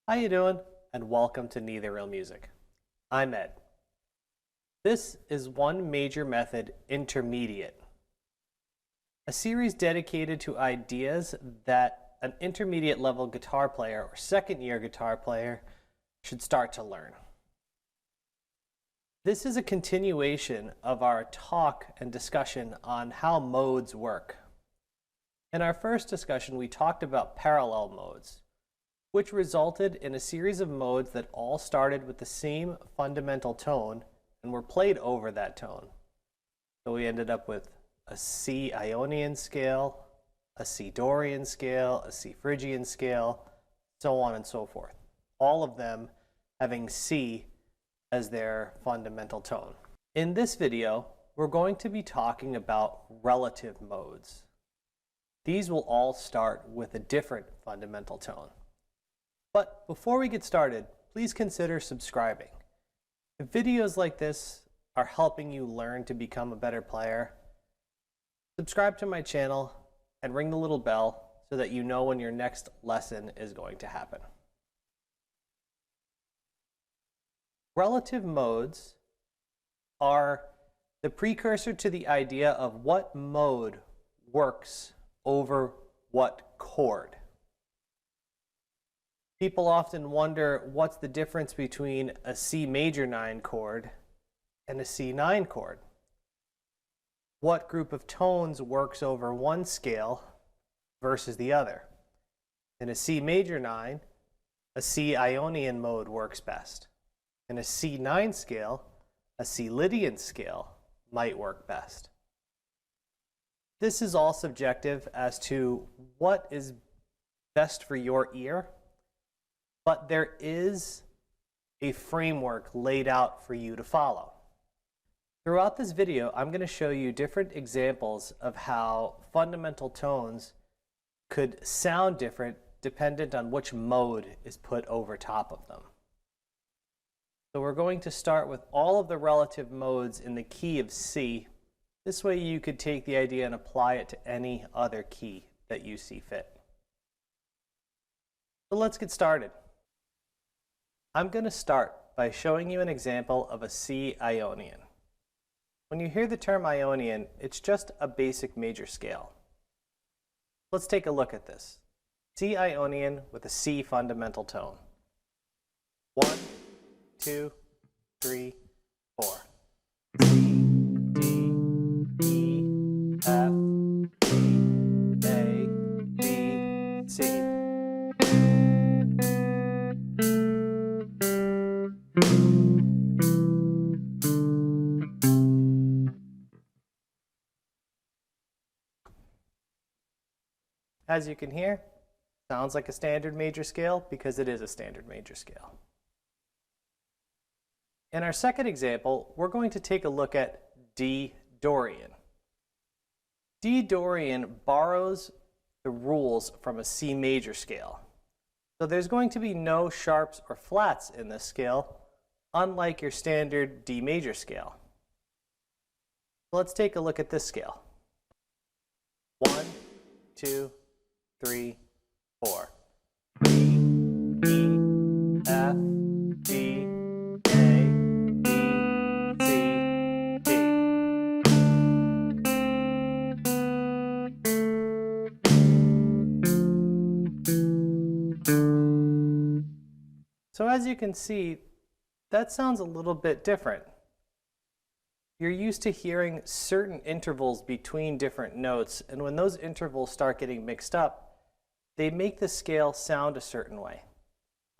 How you doing? And welcome to Neither Real Music. I'm Ed. This is one major method, intermediate, a series dedicated to ideas that an intermediate level guitar player or second year guitar player should start to learn. This is a continuation of our talk and discussion on how modes work. In our first discussion, we talked about parallel modes, which resulted in a series of modes that all started with the same fundamental tone and were played over that tone. So we ended up with a C Ionian scale, a C Dorian scale, a C Phrygian scale, so on and so forth. All of them having C as their fundamental tone. In this video, we're going to be talking about relative modes. These will all start with a different fundamental tone. But before we get started, please consider subscribing. If videos like this are helping you learn to become a better player, subscribe to my channel and ring the little bell so that you know when your next lesson is going to happen. Relative modes are the precursor to the idea of what mode works over what chord. People often wonder what's the difference between a C major 9 chord and a C9 chord. What group of tones works over one scale versus the other? In a C major 9, a C Ionian mode works best. In a C9 scale, a C Lydian scale might work best. This is all subjective as to what is best for your ear, but there is a framework laid out for you to follow. Throughout this video, I'm going to show you different examples of how fundamental tones could sound different dependent on which mode is put over top of them. So we're going to start with all of the relative modes in the key of C. This way you could take the idea and apply it to any other key that you see fit. So let's get started. I'm going to start by showing you an example of a C Ionian. When you hear the term Ionian, it's just a basic major scale. Let's take a look at this. C Ionian with a C fundamental tone. 1, 2, 3, 4. C, D, E, F, G, A, B, C. As you can hear, sounds like a standard major scale because it is a standard major scale. In our second example, we're going to take a look at D Dorian. D Dorian borrows the rules from a C major scale. So there's going to be no sharps or flats in this scale, unlike your standard D major scale. Let's take a look at this scale. 1, 2, 3, 4. B, E, F, G, A, B, C, D. So as you can see, that sounds a little bit different. You're used to hearing certain intervals between different notes, and when those intervals start getting mixed up, they make the scale sound a certain way.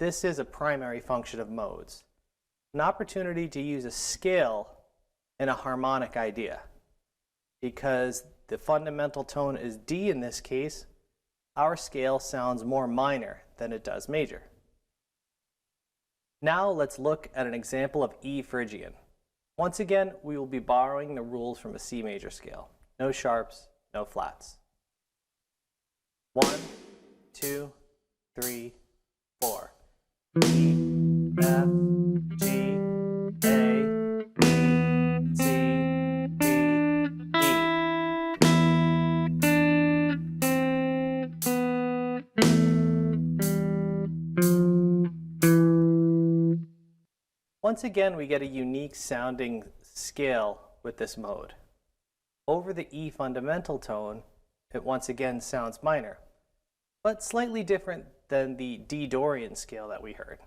This is a primary function of modes, an opportunity to use a scale in a harmonic idea. Because the fundamental tone is D in this case, our scale sounds more minor than it does major. Now let's look at an example of E Phrygian. Once again, we will be borrowing the rules from a C major scale. No sharps, no flats. 1, 2, 3, 4. E, F, G, A, B, C, D, E. Once again, we get a unique sounding scale with this mode. Over the E fundamental tone, it once again sounds minor, but slightly different than the D Dorian scale that we heard.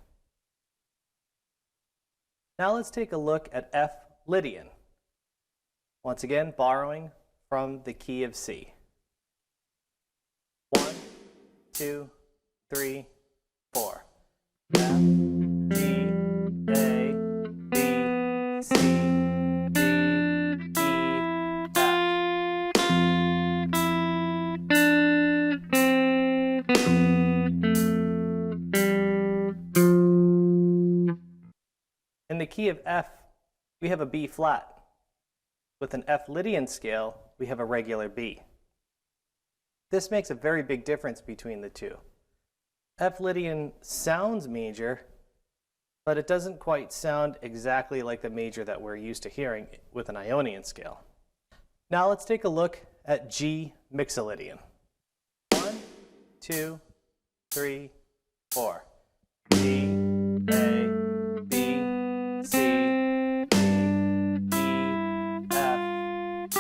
Now let's take a look at F Lydian. Once again, borrowing from the key of C. 1, 2, 3, 4. F, G, A, B, C, D, E, F. In the key of F, we have a B flat. With an F Lydian scale, we have a regular B. This makes a very big difference between the two. F Lydian sounds major, but it doesn't quite sound exactly like the major that we're used to hearing with an Ionian scale. Now let's take a look at G Mixolydian. 1, 2, 3, 4. G, A, B, C, D, E, F, G.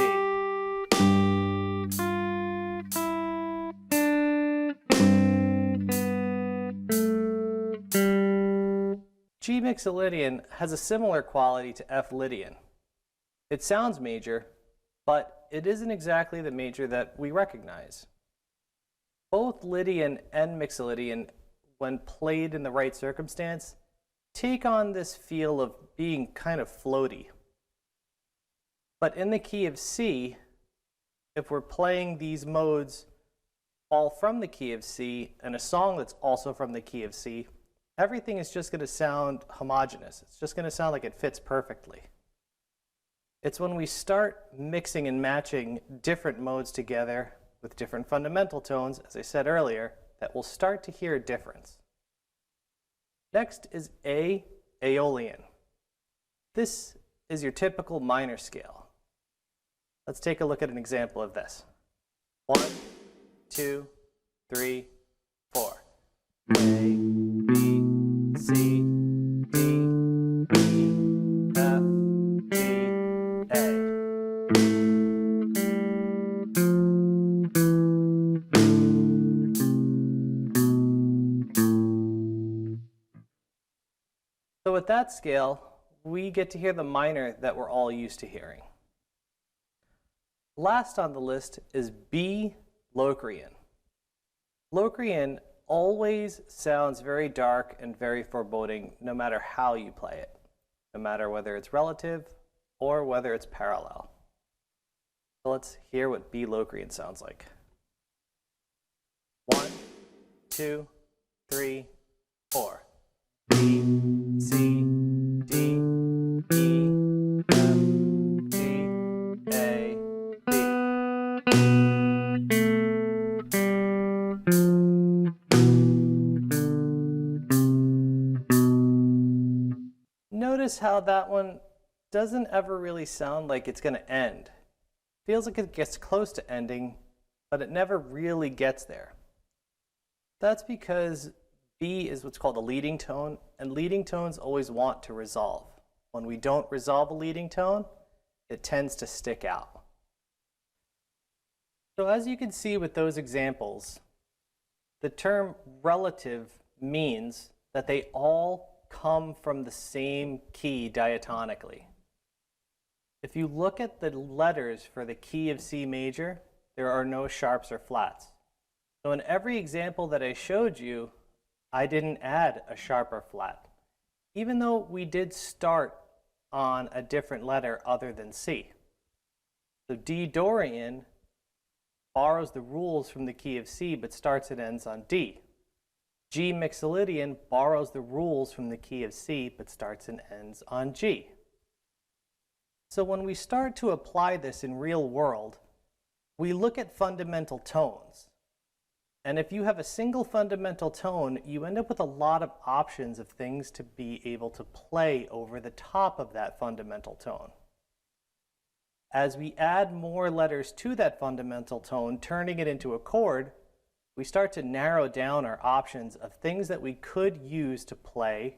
G Mixolydian has a similar quality to F Lydian. It sounds major, but it isn't exactly the major that we recognize. Both Lydian and Mixolydian, when played in the right circumstance, take on this feel of being kind of floaty. But in the key of C, if we're playing these modes all from the key of C and a song that's also from the key of C, everything is just going to sound homogeneous. It's just going to sound like it fits perfectly. It's when we start mixing and matching different modes together with different fundamental tones, as I said earlier, that we'll start to hear a difference. Next is A Aeolian. This is your typical minor scale. Let's take a look at an example of this. 1, 2, 3, 4. A, B, C, D, E, F, G, A. So with that scale, we get to hear the minor that we're all used to hearing. Last on the list is B Locrian. Locrian always sounds very dark and very foreboding no matter how you play it, no matter whether it's relative or whether it's parallel. So let's hear what B Locrian sounds like. 1, 2, 3, 4. B, C, D, E, F, G, A, B. Notice how that one doesn't ever really sound like it's going to end. Feels like it gets close to ending, but it never really gets there. That's because B is what's called a leading tone, and leading tones always want to resolve. When we don't resolve a leading tone, it tends to stick out. So as you can see with those examples, the term relative means that they all come from the same key diatonically. If you look at the letters for the key of C major, there are no sharps or flats. So in every example that I showed you, I didn't add a sharp or flat, even though we did start on a different letter other than C. So D Dorian borrows the rules from the key of C but starts and ends on D. G Mixolydian borrows the rules from the key of C but starts and ends on G. So when we start to apply this in real world, we look at fundamental tones. And if you have a single fundamental tone, you end up with a lot of options of things to be able to play over the top of that fundamental tone. As we add more letters to that fundamental tone, turning it into a chord, we start to narrow down our options of things that we could use to play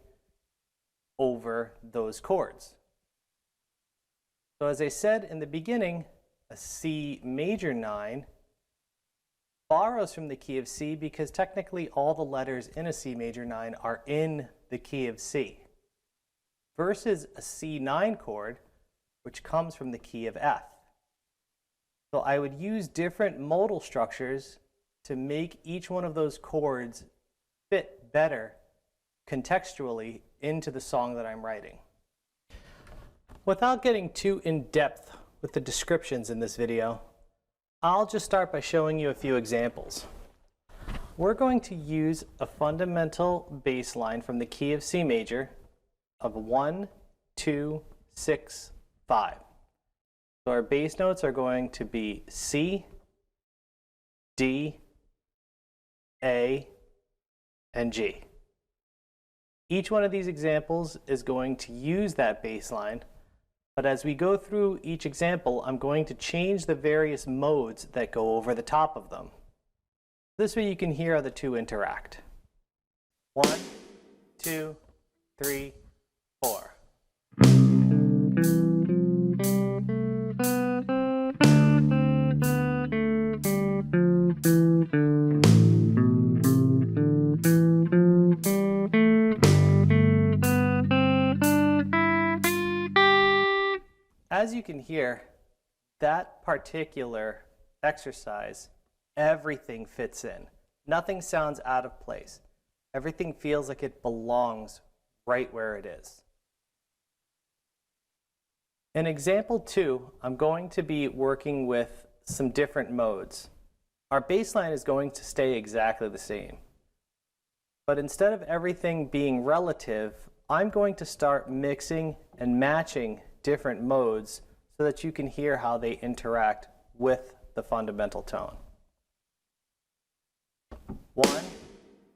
over those chords. So as I said in the beginning, a C major 9 borrows from the key of C because technically all the letters in a C major 9 are in the key of C, versus a C9 chord, which comes from the key of F. So I would use different modal structures to make each one of those chords fit better contextually into the song that I'm writing. Without getting too in-depth with the descriptions in this video, I'll just start by showing you a few examples. We're going to use a fundamental bass line from the key of C major of 1, 2, 6, 5. So our bass notes are going to be C, D, A, and G. Each one of these examples is going to use that bass line, but as we go through each example, I'm going to change the various modes that go over the top of them. This way you can hear how the two interact. 1, 2, 3, 4. As you can hear, that particular exercise, everything fits in. Nothing sounds out of place. Everything feels like it belongs right where it is. In example 2, I'm going to be working with some different modes. Our bass line is going to stay exactly the same. But instead of everything being relative, I'm going to start mixing and matching different modes so that you can hear how they interact with the fundamental tone. 1,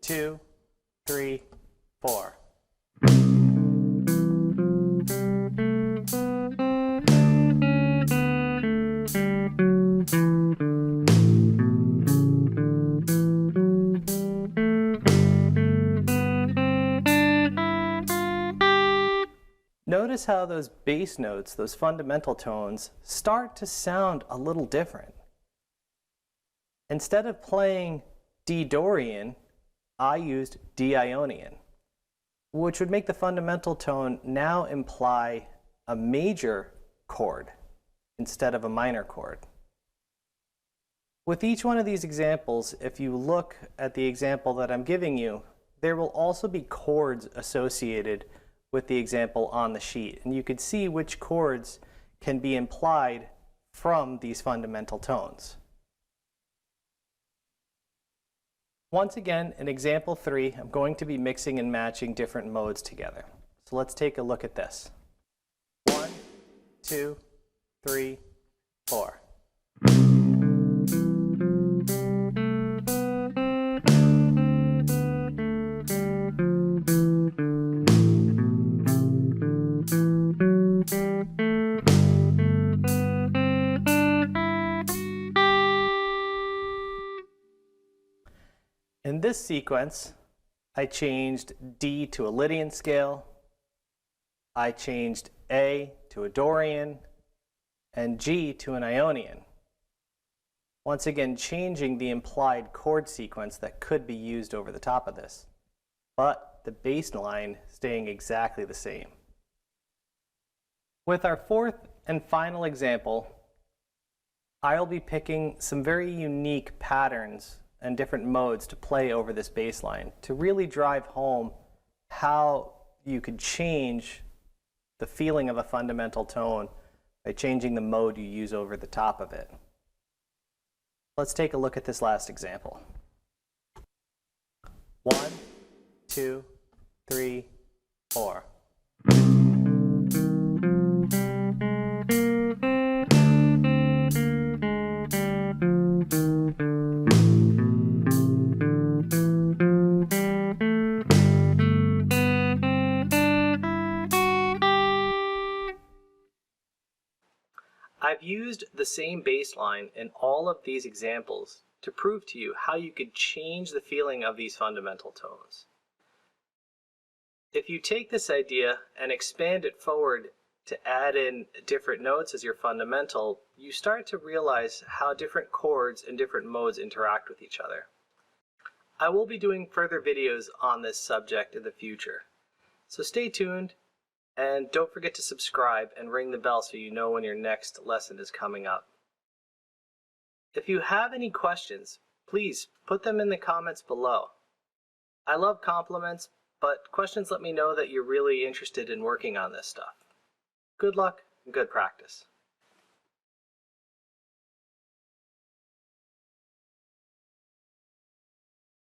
2, 3, 4. Notice how those bass notes, those fundamental tones, start to sound a little different. Instead of playing D Dorian, I used D Ionian, which would make the fundamental tone now imply a major chord instead of a minor chord. With each one of these examples, if you look at the example that I'm giving you, there will also be chords associated with the example on the sheet, and you can see which chords can be implied from these fundamental tones. Once again, in example 3, I'm going to be mixing and matching different modes together. So let's take a look at this. 1, 2, 3, 4. In this sequence, I changed D to a Lydian scale, I changed A to a Dorian, and G to an Ionian. Once again, changing the implied chord sequence that could be used over the top of this, but the bass line staying exactly the same. With our fourth and final example, I'll be picking some very unique patterns and different modes to play over this bass line to really drive home how you could change the feeling of a fundamental tone by changing the mode you use over the top of it. Let's take a look at this last example. 1, 2, 3, 4. I've used the same bass line in all of these examples to prove to you how you could change the feeling of these fundamental tones. If you take this idea and expand it forward to add in different notes as your fundamental, you start to realize how different chords and different modes interact with each other. I will be doing further videos on this subject in the future, so stay tuned and don't forget to subscribe and ring the bell so you know when your next lesson is coming up. If you have any questions, please put them in the comments below. I love compliments, but questions let me know that you're really interested in working on this stuff. Good luck and good practice.